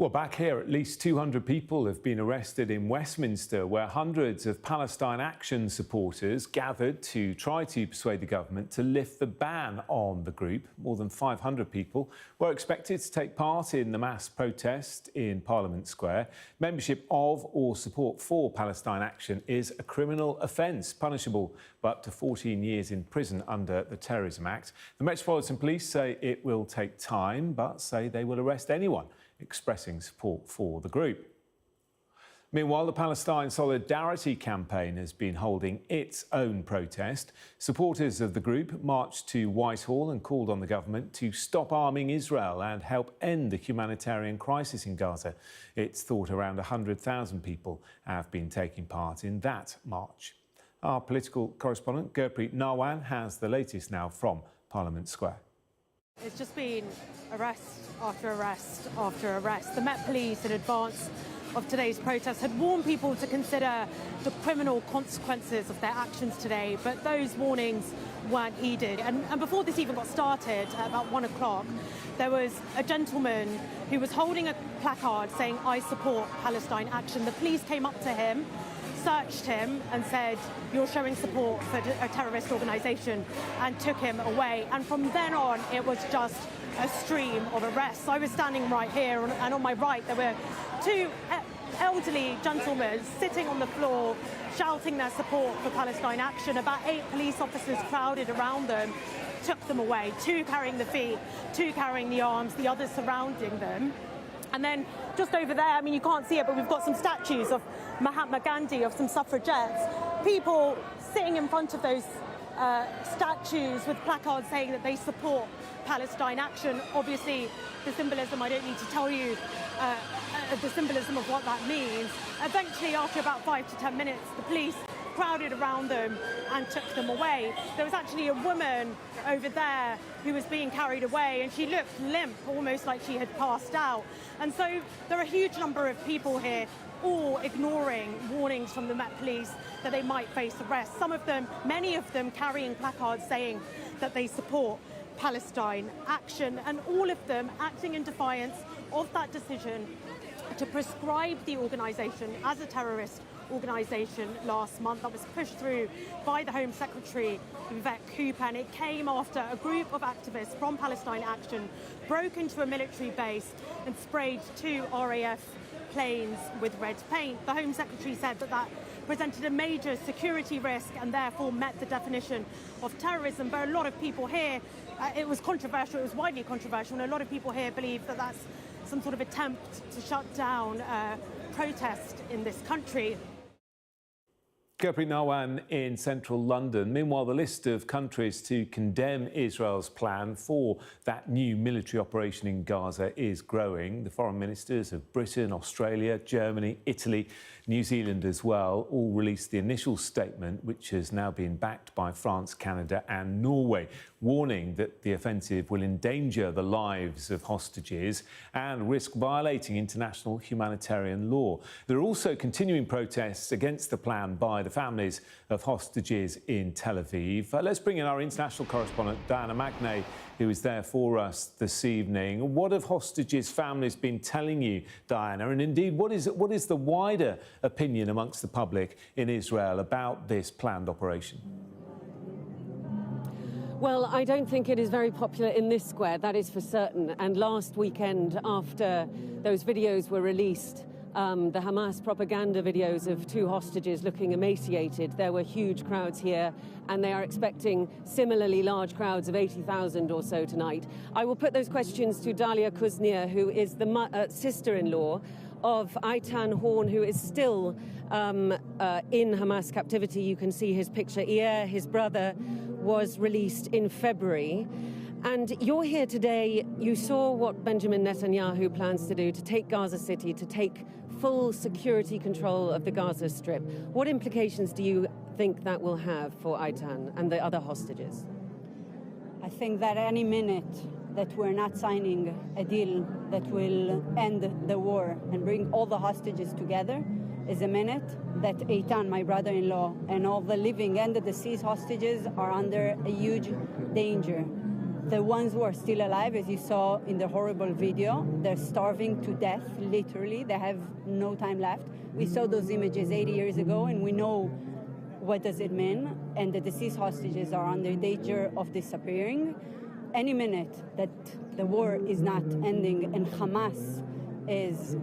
Well, back here, at least 200 people have been arrested in Westminster, where hundreds of Palestine Action supporters gathered to try to persuade the government to lift the ban on the group. More than 500 people were expected to take part in the mass protest in Parliament Square. Membership of or support for Palestine Action is a criminal offence, punishable by up to 14 years in prison under the Terrorism Act. The Metropolitan Police say it will take time, but say they will arrest anyone expressing support for the group. Meanwhile, the Palestine Solidarity Campaign has been holding its own protest. Supporters of the group marched to Whitehall and called on the government to stop arming Israel and help end the humanitarian crisis in Gaza. It's thought around 100,000 people have been taking part in that march. Our political correspondent, Gurpreet Narwan, has the latest now from Parliament Square. It's just been arrest after arrest after arrest. The Met Police, in advance of today's protest, had warned people to consider the criminal consequences of their actions today, but those warnings weren't heeded. And before this even got started, at about 1 o'clock, there was a gentleman who was holding a placard saying, "I support Palestine Action." The police came up to him, searched him and said, "You're showing support for a terrorist organisation," and took him away. And from then on, it was just a stream of arrests. I was standing right here, and on my right, there were two elderly gentlemen sitting on the floor, shouting their support for Palestine Action. About 8 police officers crowded around them, took them away, 2 carrying the feet, 2 carrying the arms, the others surrounding them. And then just over there, I mean, you can't see it, but we've got some statues of Mahatma Gandhi, of some suffragettes. People sitting in front of those statues with placards saying that they support Palestine Action. Obviously, the symbolism, I don't need to tell you the symbolism of what that means. Eventually, after about 5 to 10 minutes, the police crowded around them and took them away. There was actually a woman over there who was being carried away, and she looked limp, almost like she had passed out. And so there are a huge number of people here, all ignoring warnings from the Met Police that they might face arrest. Some of them, many of them, carrying placards saying that they support Palestine Action, and all of them acting in defiance of that decision to prescribe the organisation as a terrorist organisation last month. That was pushed through by the Home Secretary, Yvette Cooper, and it came after a group of activists from Palestine Action broke into a military base and sprayed 2 RAF planes with red paint. The Home Secretary said that that presented a major security risk and therefore met the definition of terrorism. But a lot of people here, it was controversial, it was widely controversial, and a lot of people here believe that that's some sort of attempt to shut down protest in this country. Gurpreet Narwan in central London. Meanwhile, the list of countries to condemn Israel's plan for that new military operation in Gaza is growing. The foreign ministers of Britain, Australia, Germany, Italy, New Zealand as well all released the initial statement, which has now been backed by France, Canada and Norway, warning that the offensive will endanger the lives of hostages and risk violating international humanitarian law. There are also continuing protests against the plan by the families of hostages in Tel Aviv. Let's bring in our international correspondent, Diana Magnay, who is there for us this evening. What have hostages' families been telling you, Diana? And indeed, what is the wider opinion amongst the public in Israel about this planned operation? Well, I don't think it is very popular in this square, that is for certain. And last weekend, after those videos were released, the Hamas propaganda videos of 2 hostages looking emaciated, there were huge crowds here, and they are expecting similarly large crowds of 80,000 or so tonight. I will put those questions to Dalia Kuznia, who is the sister-in-law of Eitan Horn, who is still in Hamas captivity. You can see his picture here. His brother was released in February. And you're here today. You saw what Benjamin Netanyahu plans to do, to take Gaza City, to take full security control of the Gaza Strip. What implications do you think that will have for Eitan and the other hostages? I think that any minute that we're not signing a deal that will end the war and bring all the hostages together is a minute that Eitan, my brother-in-law, and all the living and the deceased hostages are under a huge danger. The ones who are still alive, as you saw in the horrible video, they're starving to death, literally. They have no time left. We saw those images 80 years ago, and we know what does it mean. And the deceased hostages are under danger of disappearing. Any minute that the war is not ending and Hamas is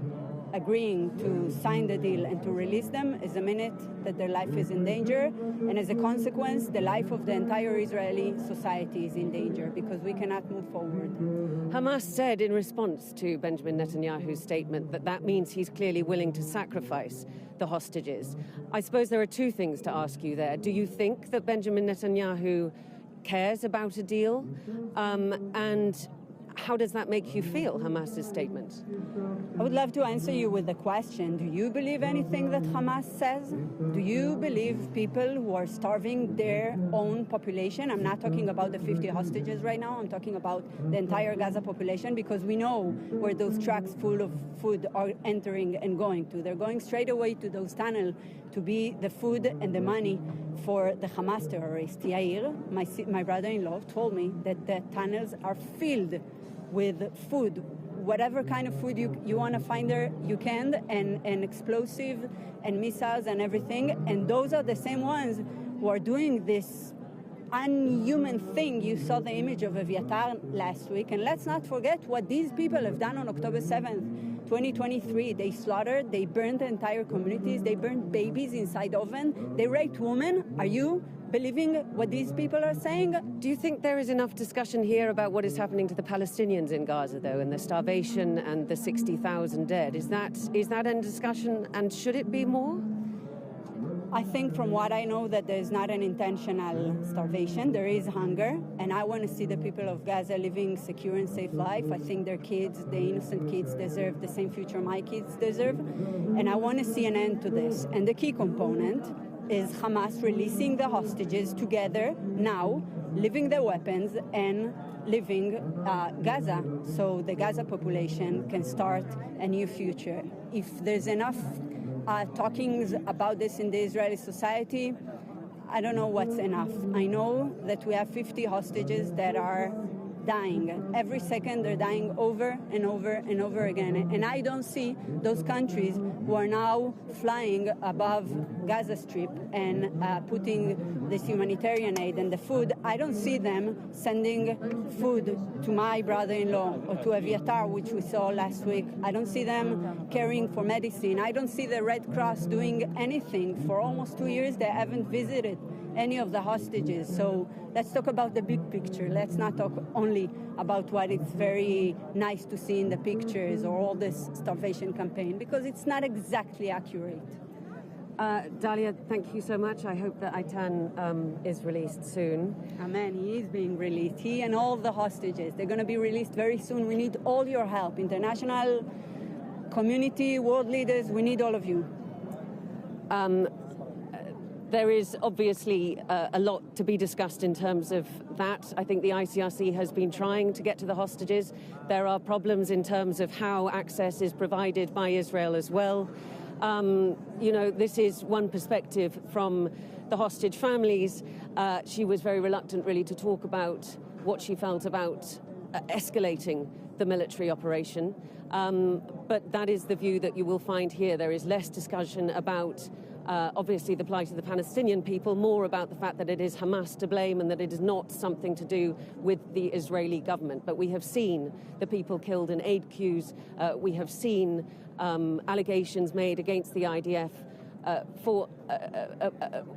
agreeing to sign the deal and to release them is a minute that their life is in danger. And as a consequence, the life of the entire Israeli society is in danger because we cannot move forward. Hamas said in response to Benjamin Netanyahu's statement that that means he's clearly willing to sacrifice the hostages. I suppose there are two things to ask you there. Do you think that Benjamin Netanyahu cares about a deal? And how does that make you feel, Hamas's statement? I would love to answer you with a question. Do you believe anything that Hamas says? Do you believe people who are starving their own population? I'm not talking about the 50 hostages right now. I'm talking about the entire Gaza population because we know where those trucks full of food are entering and going to. They're going straight away to those tunnels to be the food and the money for the Hamas terrorists. Yair, my brother-in-law, told me that the tunnels are filled with food, whatever kind of food you want to find there, you can, and explosive and missiles and everything. And those are the same ones who are doing this unhuman thing. You saw the image of Aviatar last week. And let's not forget what these people have done on October 7th, 2023. They slaughtered, they burned entire communities, they burned babies inside oven, they raped women. Are you believing what these people are saying? Do you think there is enough discussion here about what is happening to the Palestinians in Gaza, though, and the starvation and the 60,000 dead? Is that in discussion, and should it be more? I think from what I know that there's not an intentional starvation. There is hunger, and I want to see the people of Gaza living secure and safe life. I think their kids, the innocent kids, deserve the same future my kids deserve, and I want to see an end to this. And the key component is Hamas releasing the hostages together now, leaving their weapons and leaving Gaza, so the Gaza population can start a new future. If there's enough talkings about this in the Israeli society, I don't know what's enough. I know that we have 50 hostages that are dying. Every second they're dying over and over and over again. And I don't see those countries who are now flying above Gaza Strip and putting this humanitarian aid and the food. I don't see them sending food to my brother-in-law or to Aviatar, which we saw last week. I don't see them caring for medicine. I don't see the Red Cross doing anything. For almost 2 years, they haven't visited any of the hostages. So let's talk about the big picture. Let's not talk only about what it's very nice to see in the pictures or all this starvation campaign, because it's not exactly accurate. Dalia, thank you so much. I hope that Aitan is released soon. Amen. He is being released. He and all the hostages. They're going to be released very soon. We need all your help. International community, world leaders, we need all of you. There is obviously a lot to be discussed in terms of that. I think the ICRC has been trying to get to the hostages. There are problems in terms of how access is provided by Israel as well. You know, this is one perspective from the hostage families. She was very reluctant really to talk about what she felt about escalating the military operation. But that is the view that you will find here. There is less discussion about obviously the plight of the Palestinian people, more about the fact that it is Hamas to blame and that it is not something to do with the Israeli government. But we have seen the people killed in aid queues. We have seen allegations made against the IDF for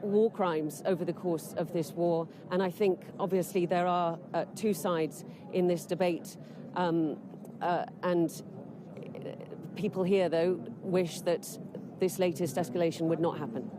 war crimes over the course of this war. And I think obviously there are two sides in this debate. And people here, though, wish that this latest escalation would not happen.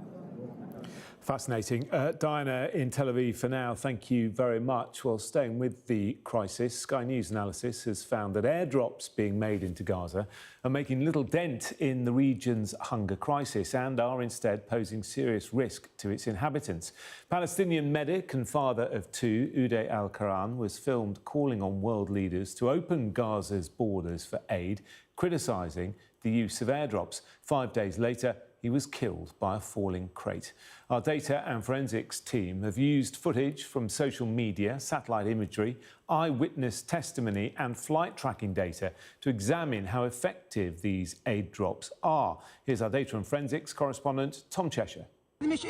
Fascinating. Diana in Tel Aviv for now, thank you very much. Well, staying with the crisis, Sky News analysis has found that airdrops being made into Gaza are making little dent in the region's hunger crisis and are instead posing serious risk to its inhabitants. Palestinian medic and father of two, Uday Al-Karan, was filmed calling on world leaders to open Gaza's borders for aid, criticising the use of airdrops. 5 days later, he was killed by a falling crate. Our data and forensics team have used footage from social media, satellite imagery, eyewitness testimony and flight tracking data to examine how effective these aid drops are. Here's our data and forensics correspondent, Tom Cheshire. Uday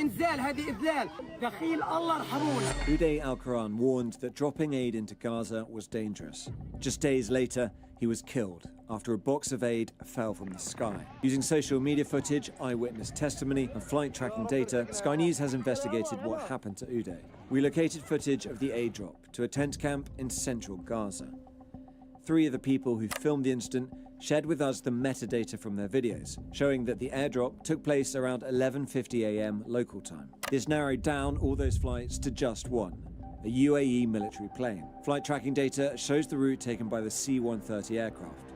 Al-Quran warned that dropping aid into Gaza was dangerous. Just days later, he was killed after a box of aid fell from the sky. Using social media footage, eyewitness testimony and flight tracking data, Sky News has investigated what happened to Uday. We located footage of the aid drop to a tent camp in central Gaza. 3 of the people who filmed the incident shared with us the metadata from their videos, showing that the airdrop took place around 11:50 a.m. local time. This narrowed down all those flights to just one, a UAE military plane. Flight tracking data shows the route taken by the C-130 aircraft.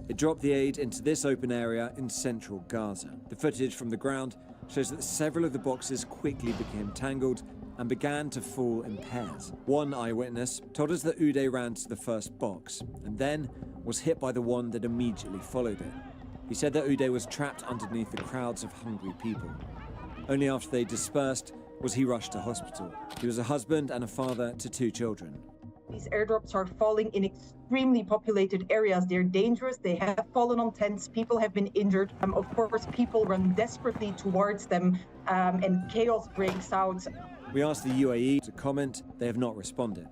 It dropped the aid into this open area in central Gaza. The footage from the ground shows that several of the boxes quickly became tangled and began to fall in pairs. One eyewitness told us that Uday ran to the first box and then was hit by the one that immediately followed it. He said that Uday was trapped underneath the crowds of hungry people. Only after they dispersed was he rushed to hospital. He was a husband and a father to 2 children. These airdrops are falling in extremely populated areas. They're dangerous. They have fallen on tents. People have been injured. Of course, people run desperately towards them and chaos breaks out. We asked the UAE to comment. They have not responded.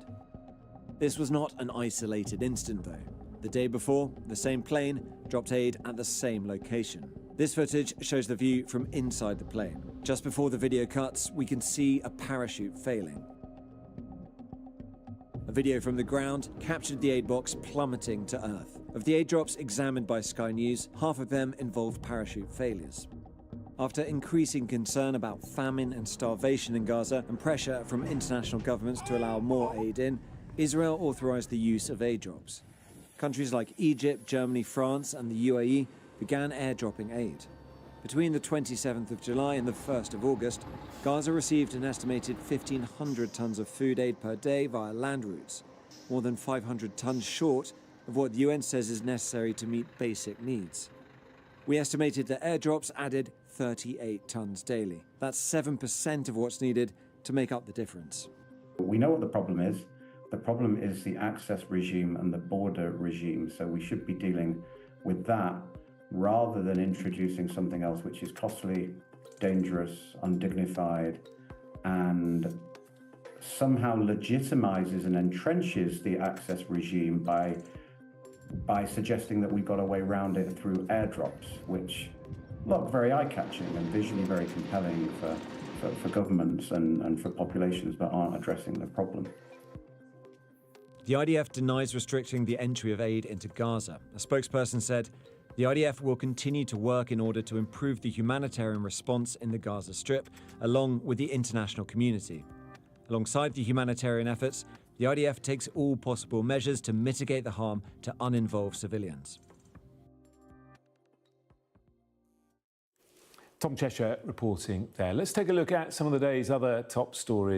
This was not an isolated incident, though. The day before, the same plane dropped aid at the same location. This footage shows the view from inside the plane. Just before the video cuts, we can see a parachute failing. A video from the ground captured the aid box plummeting to earth. Of the aid drops examined by Sky News, half of them involved parachute failures. After increasing concern about famine and starvation in Gaza and pressure from international governments to allow more aid in, Israel authorized the use of aid drops. Countries like Egypt, Germany, France and the UAE began airdropping aid. Between the 27th of July and the 1st of August, Gaza received an estimated 1,500 tons of food aid per day via land routes, more than 500 tons short of what the UN says is necessary to meet basic needs. We estimated that airdrops added 38 tons daily. That's 7% of what's needed to make up the difference. We know what the problem is. The problem is the access regime and the border regime, so we should be dealing with that rather than introducing something else which is costly, dangerous, undignified, and somehow legitimizes and entrenches the access regime by suggesting that we've got a way around it through airdrops, which look very eye-catching and visually very compelling for governments and for populations, but aren't addressing the problem. The IDF denies restricting the entry of aid into Gaza. A spokesperson said, "The IDF will continue to work in order to improve the humanitarian response in the Gaza Strip, along with the international community. Alongside the humanitarian efforts, the IDF takes all possible measures to mitigate the harm to uninvolved civilians." Tom Cheshire reporting there. Let's take a look at some of the day's other top stories.